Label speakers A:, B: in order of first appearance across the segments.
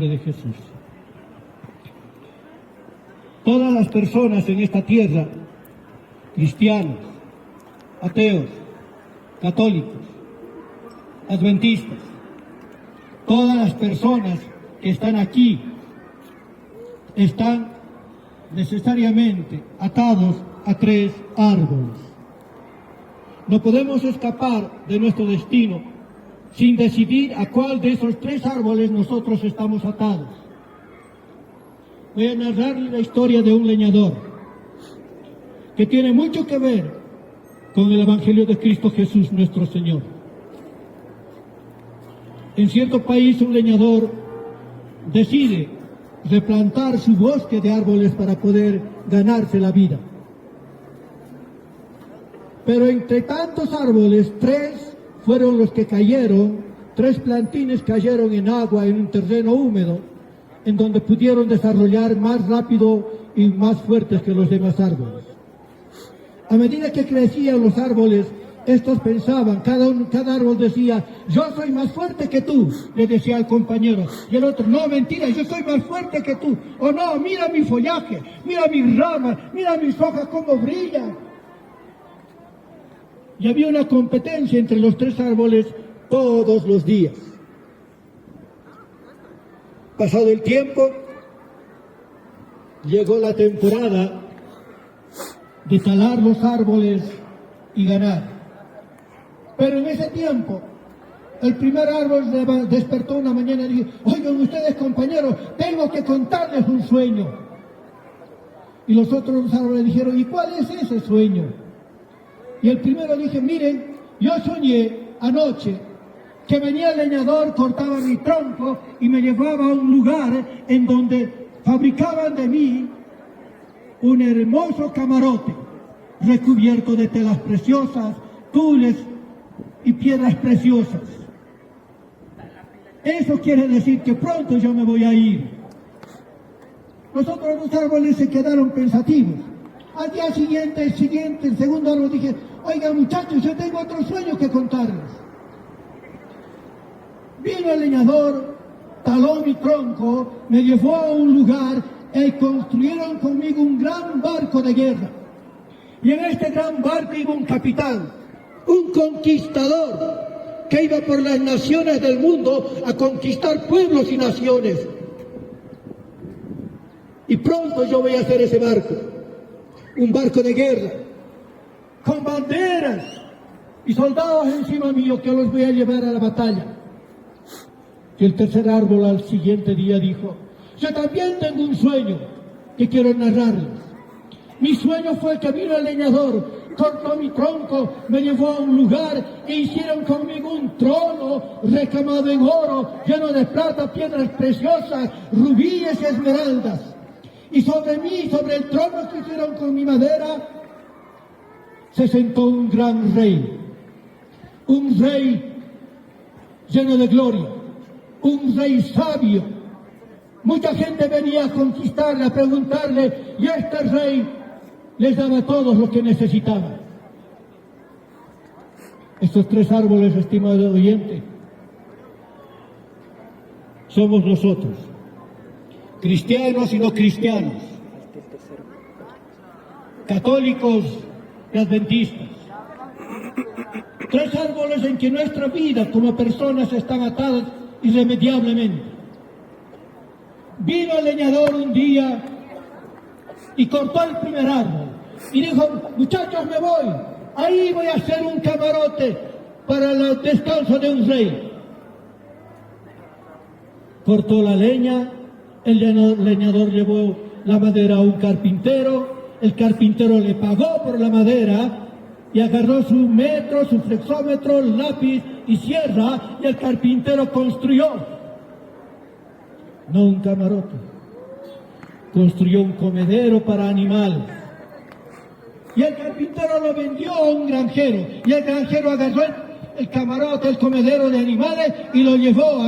A: nombre de Jesús. Todas las personas en esta tierra, cristianos, ateos, católicos, adventistas, todas las personas que están aquí están necesariamente atados a tres árboles. No podemos escapar de nuestro destino sin decidir a cuál de esos tres árboles nosotros estamos atados. Voy a narrarle la historia de un leñador que tiene mucho que ver con el Evangelio de Cristo Jesús nuestro Señor. En cierto país un leñador decide replantar su bosque de árboles para poder ganarse la vida. Pero entre tantos árboles, tres fueron los que cayeron, tres plantines cayeron en agua, en un terreno húmedo, en donde pudieron desarrollar más rápido y más fuertes que los demás árboles. A medida que crecían los árboles, estos pensaban, cada árbol decía, yo soy más fuerte que tú, le decía al compañero. Y el otro, no, mentira, yo soy más fuerte que tú. O no, mira mi follaje, mira mis ramas, mira mis hojas cómo brillan. Y había una competencia entre los tres árboles todos los días. Pasado el tiempo, llegó la temporada de talar los árboles y ganar. Pero en ese tiempo, el primer árbol despertó una mañana y dijo, oigan ustedes compañeros, tengo que contarles un sueño. Y los otros dos árboles dijeron, ¿y cuál es ese sueño? Y el primero dije, miren, yo soñé anoche que venía el leñador, cortaba mi tronco y me llevaba a un lugar en donde fabricaban de mí un hermoso camarote recubierto de telas preciosas, tules y piedras preciosas. Eso quiere decir que pronto yo me voy a ir. Los otros dos árboles se quedaron pensativos. Al día siguiente, el segundo árbol dije, oigan muchachos, yo tengo otro sueño que contarles. Vino el leñador, taló mi tronco, me llevó a un lugar y construyeron conmigo un gran barco de guerra. Y en este gran barco iba un capitán, un conquistador, que iba por las naciones del mundo a conquistar pueblos y naciones. Y pronto yo voy a hacer ese barco, un barco de guerra, con banderas y soldados encima mío que los voy a llevar a la batalla. Y el tercer árbol al siguiente día dijo, yo también tengo un sueño que quiero narrarles. Mi sueño fue que vino el leñador, cortó mi tronco, me llevó a un lugar e hicieron conmigo un trono recamado en oro, lleno de plata, piedras preciosas, rubíes y esmeraldas. Y sobre mí, sobre el trono que hicieron con mi madera, se sentó un gran rey. Un rey lleno de gloria, un rey sabio. Mucha gente venía a conquistarle, a preguntarle, y este rey les daba a todos lo que necesitaban. Estos tres árboles, estimado oyente, somos nosotros, cristianos y no cristianos, católicos y adventistas. Tres árboles en que nuestra vida como personas están atadas irremediablemente. Vino el leñador un día y cortó el primer árbol y dijo, muchachos, me voy, ahí voy a hacer un camarote para el descanso de un rey. Cortó la leña, el leñador llevó la madera a un carpintero, el carpintero le pagó por la madera y agarró su metro, su flexómetro, lápiz y sierra, y el carpintero construyó, no un camarote, construyó un comedero para animales. Y el carpintero lo vendió a un granjero, y el granjero agarró el camarote, el comedero de animales, y lo llevó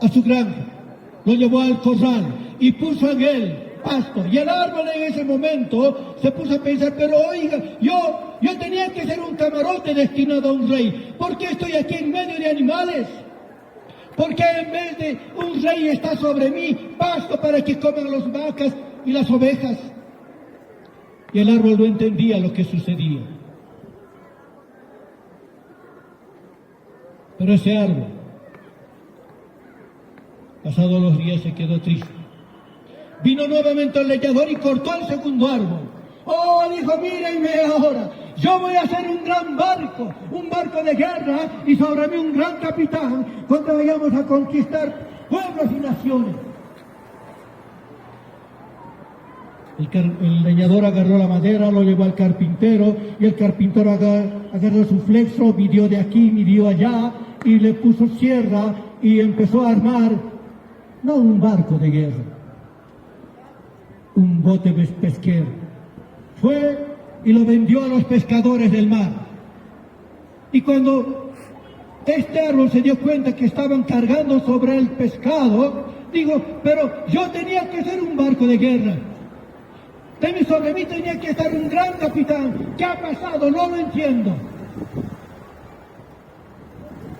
A: a su granja, lo llevó al corral, y puso en él pasto. Y el árbol en ese momento se puso a pensar, pero oiga, yo tenía que ser un camarote destinado a un rey. ¿Por qué estoy aquí en medio de animales? ¿Por qué en vez de un rey está sobre mí pasto para que coman las vacas y las ovejas? Y el árbol no entendía lo que sucedía. Pero ese árbol, pasados los días, se quedó triste. Vino nuevamente el leñador y cortó el segundo árbol. Oh, dijo, mírenme ahora, yo voy a hacer un barco de guerra, y sobre mí un gran capitán, cuando vayamos a conquistar pueblos y naciones. El leñador agarró la madera, lo llevó al carpintero, y el carpintero agarró su flexo, midió de aquí, midió allá, y le puso sierra, y empezó a armar, no un barco de guerra, un bote pesquero. Fue y lo vendió a los pescadores del mar. Y cuando este árbol se dio cuenta que estaban cargando sobre el pescado, digo, pero yo tenía que ser un barco de guerra. Sobre mí tenía que estar un gran capitán. ¿Qué ha pasado? No lo entiendo.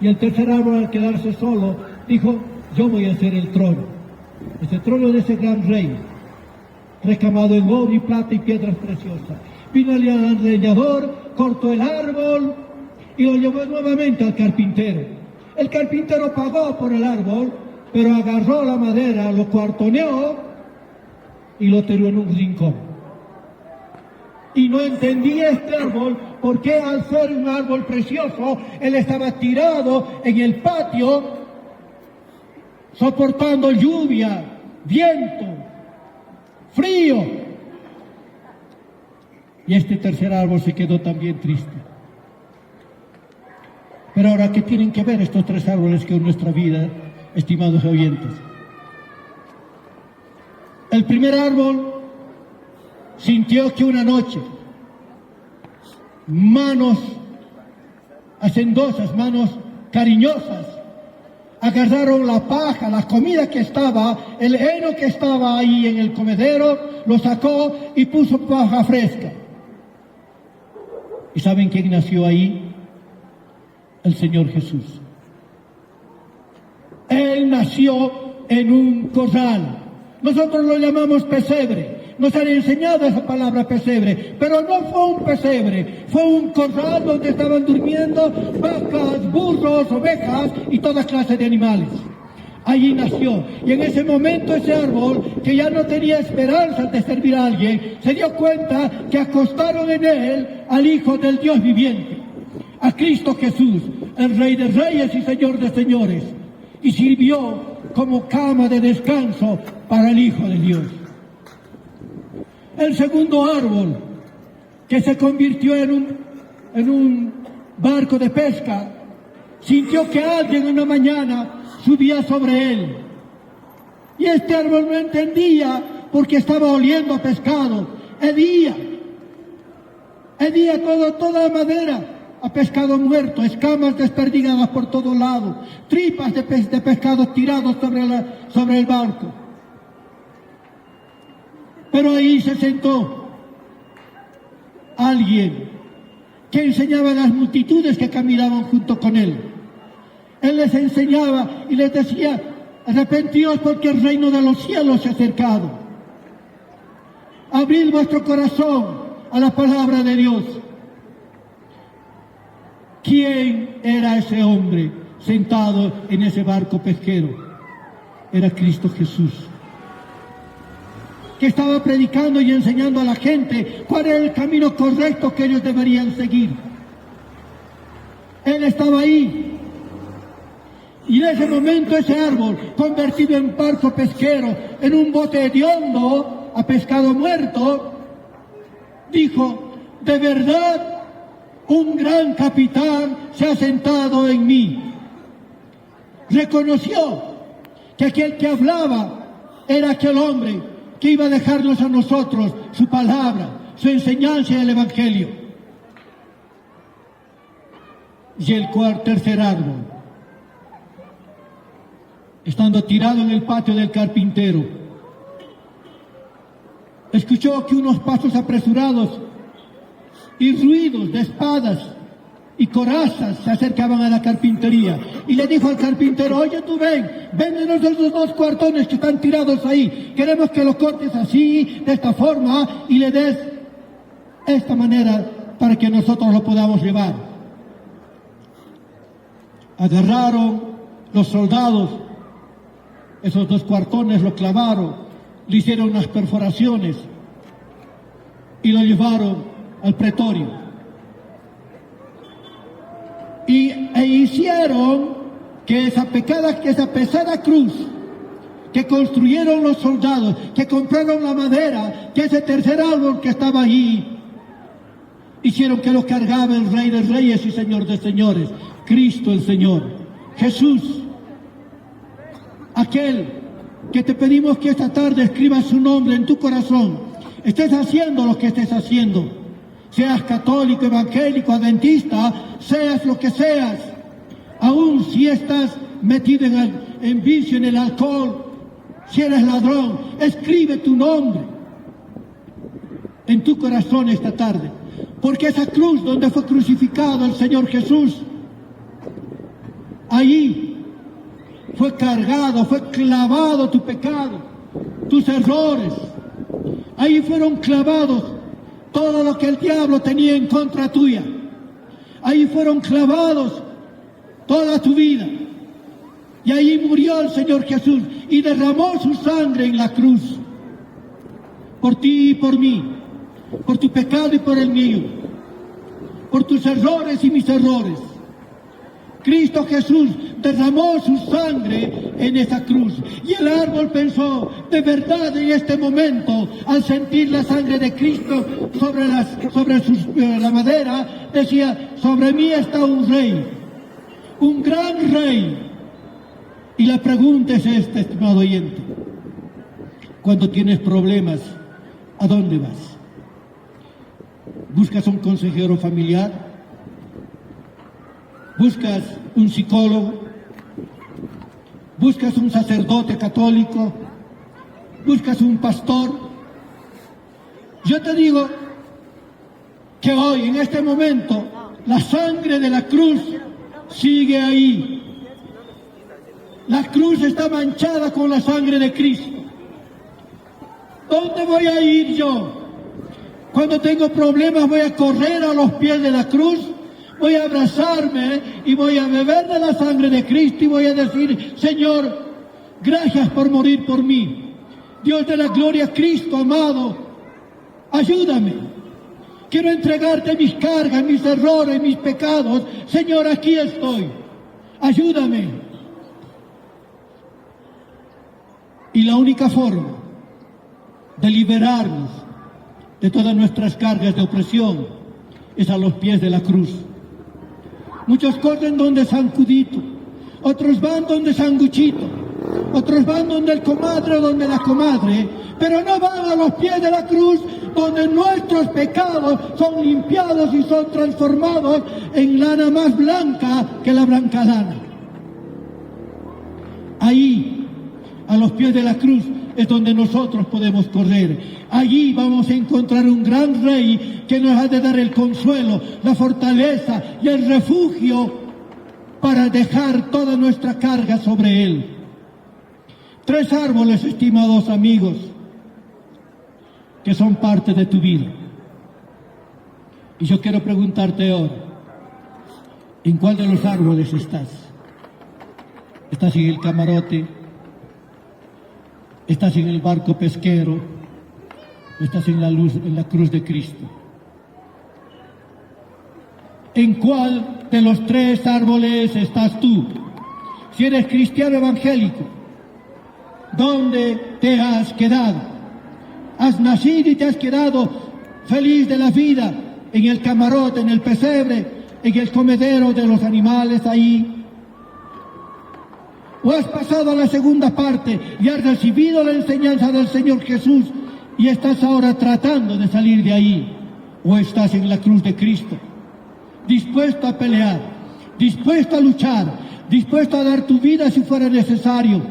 A: Y el tercer árbol, al quedarse solo, dijo, yo voy a hacer el trono. Ese trono de ese gran rey, recamado en oro y plata y piedras preciosas. Vino el leñador, cortó el árbol y lo llevó nuevamente al carpintero. El carpintero pagó por el árbol, pero agarró la madera, lo cuartoneó y lo tiró en un rincón. Y no entendía este árbol por qué, al ser un árbol precioso, él estaba tirado en el patio, soportando lluvia, viento, frío. Y este tercer árbol se quedó también triste. Pero ahora, ¿qué tienen que ver estos tres árboles con nuestra vida, estimados oyentes? El primer árbol sintió que una noche manos hacendosas, manos cariñosas, agarraron la paja, la comida que estaba, el heno que estaba ahí en el comedero, lo sacó y puso paja fresca. ¿Y saben quién nació ahí? El Señor Jesús. Él nació en un corral. Nosotros lo llamamos pesebre. Nos han enseñado esa palabra pesebre, pero no fue un pesebre, fue un corral donde estaban durmiendo vacas, burros, ovejas y toda clase de animales. Allí nació, y en ese momento ese árbol, que ya no tenía esperanza de servir a alguien, se dio cuenta que acostaron en él al Hijo del Dios viviente, a Cristo Jesús, el Rey de Reyes y Señor de Señores, y sirvió como cama de descanso para el Hijo de Dios. El segundo árbol, que se convirtió en un barco de pesca, sintió que alguien una mañana subía sobre él. Y este árbol no entendía porque estaba oliendo a pescado. Hedía toda la madera a pescado muerto, escamas desperdigadas por todos lados, tripas de pescado tirados sobre el barco. Pero ahí se sentó alguien que enseñaba a las multitudes que caminaban junto con él. Él les enseñaba y les decía, arrepentíos porque el reino de los cielos se ha acercado. Abrid vuestro corazón a la palabra de Dios. ¿Quién era ese hombre sentado en ese barco pesquero? Era Cristo Jesús, que estaba predicando y enseñando a la gente cuál era el camino correcto que ellos deberían seguir. Él estaba ahí. Y en ese momento ese árbol, convertido en barco pesquero, en un bote hediondo a pescado muerto, dijo, de verdad, un gran capitán se ha sentado en mí. Reconoció que aquel que hablaba era aquel hombre que iba a dejarnos a nosotros su palabra, su enseñanza y el Evangelio. Y el tercer árbol, estando tirado en el patio del carpintero, escuchó que unos pasos apresurados y ruidos de espadas y corazas se acercaban a la carpintería. Y le dijo al carpintero, oye tú véndenos esos 2 cuartones que están tirados ahí. Queremos que lo cortes así, de esta forma, y le des esta manera para que nosotros lo podamos llevar. Agarraron los soldados esos 2 cuartones, lo clavaron, le hicieron unas perforaciones y lo llevaron al pretorio. E hicieron que esa pesada cruz que construyeron los soldados, que compraron la madera, que ese tercer árbol que estaba allí, hicieron que lo cargaba el Rey de Reyes y Señor de Señores, Cristo el Señor, Jesús, aquel que te pedimos que esta tarde escribas su nombre en tu corazón, estés haciendo lo que estés haciendo. Seas católico, evangélico, adventista, seas lo que seas, aún si estás metido en vicio, en el alcohol, si eres ladrón, escribe tu nombre en tu corazón esta tarde, porque esa cruz donde fue crucificado el Señor Jesús, ahí fue cargado, fue clavado tu pecado, tus errores, ahí fueron clavados todo lo que el diablo tenía en contra tuya. Ahí fueron clavados toda tu vida. Y ahí murió el Señor Jesús y derramó su sangre en la cruz. Por ti y por mí. Por tu pecado y por el mío. Por tus errores y mis errores. Cristo Jesús derramó su sangre en esa cruz. Y el árbol pensó, de verdad en este momento, al sentir la sangre de Cristo sobre la madera, decía, sobre mí está un rey, un gran rey. Y la pregunta es esta, estimado oyente. Cuando tienes problemas, ¿a dónde vas? ¿Buscas un consejero familiar? ¿Buscas un psicólogo? ¿Buscas un sacerdote católico? ¿Buscas un pastor? Yo te digo que hoy, en este momento, la sangre de la cruz sigue ahí. La cruz está manchada con la sangre de Cristo. ¿Dónde voy a ir yo? Cuando tengo problemas voy a correr a los pies de la cruz. Voy a abrazarme y voy a beber de la sangre de Cristo y voy a decir, Señor, gracias por morir por mí. Dios de la gloria, Cristo amado, ayúdame. Quiero entregarte mis cargas, mis errores, mis pecados. Señor, aquí estoy. Ayúdame. Y la única forma de liberarnos de todas nuestras cargas de opresión es a los pies de la cruz. Muchos corren donde San Cudito, otros van donde San Guchito, otros van donde el comadre o donde la comadre, pero no van a los pies de la cruz donde nuestros pecados son limpiados y son transformados en lana más blanca que la blanca lana. Ahí, a los pies de la cruz, es donde nosotros podemos correr. Allí vamos a encontrar un gran rey que nos ha de dar el consuelo, la fortaleza y el refugio para dejar toda nuestra carga sobre él. 3 árboles, estimados amigos, que son parte de tu vida. Y yo quiero preguntarte ahora, ¿en cuál de los árboles estás? ¿Estás en el camarote? ¿Estás en el barco pesquero? ¿Estás en la cruz de Cristo? ¿En cuál de los 3 árboles estás tú? Si eres cristiano evangélico, ¿dónde te has quedado? ¿Has nacido y te has quedado feliz de la vida en el camarote, en el pesebre, en el comedero de los animales ahí? ¿O has pasado a la segunda parte y has recibido la enseñanza del Señor Jesús y estás ahora tratando de salir de ahí? ¿O estás en la cruz de Cristo, dispuesto a pelear, dispuesto a luchar, dispuesto a dar tu vida si fuera necesario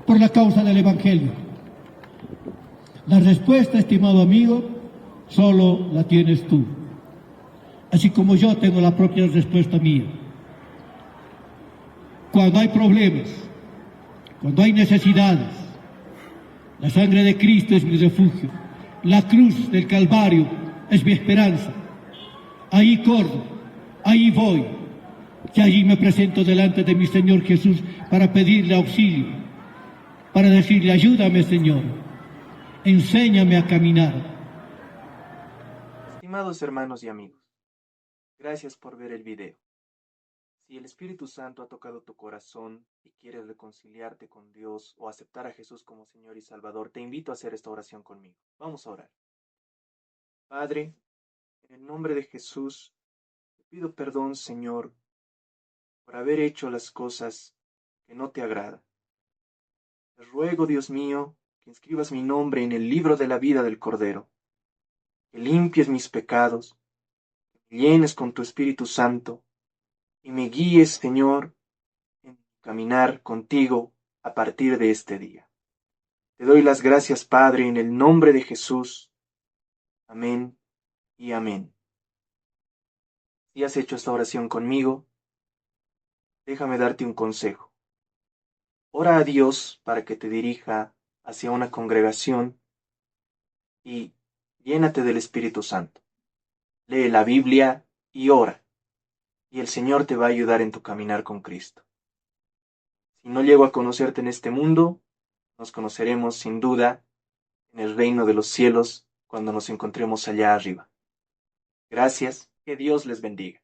A: por la causa del Evangelio? La respuesta, estimado amigo, solo la tienes tú. así como yo tengo la propia respuesta mía. Cuando hay problemas, cuando hay necesidades, la sangre de Cristo es mi refugio, la cruz del Calvario es mi esperanza. Ahí corro, ahí voy, y allí me presento delante de mi Señor Jesús para pedirle auxilio, para decirle: ayúdame, Señor, enséñame a caminar.
B: Estimados hermanos y amigos, gracias por ver el video. Si el Espíritu Santo ha tocado tu corazón y quieres reconciliarte con Dios o aceptar a Jesús como Señor y Salvador, te invito a hacer esta oración conmigo. Vamos a orar. Padre, en el nombre de Jesús, te pido perdón, Señor, por haber hecho las cosas que no te agradan. Te ruego, Dios mío, que inscribas mi nombre en el libro de la vida del Cordero, que limpies mis pecados, que me llenes con tu Espíritu Santo y me guíes, Señor, en caminar contigo a partir de este día. Te doy las gracias, Padre, en el nombre de Jesús. Amén y amén. Si has hecho esta oración conmigo, déjame darte un consejo. Ora a Dios para que te dirija hacia una congregación y llénate del Espíritu Santo. Lee la Biblia y ora, y el Señor te va a ayudar en tu caminar con Cristo. Si no llego a conocerte en este mundo, nos conoceremos sin duda en el reino de los cielos cuando nos encontremos allá arriba. Gracias, que Dios les bendiga.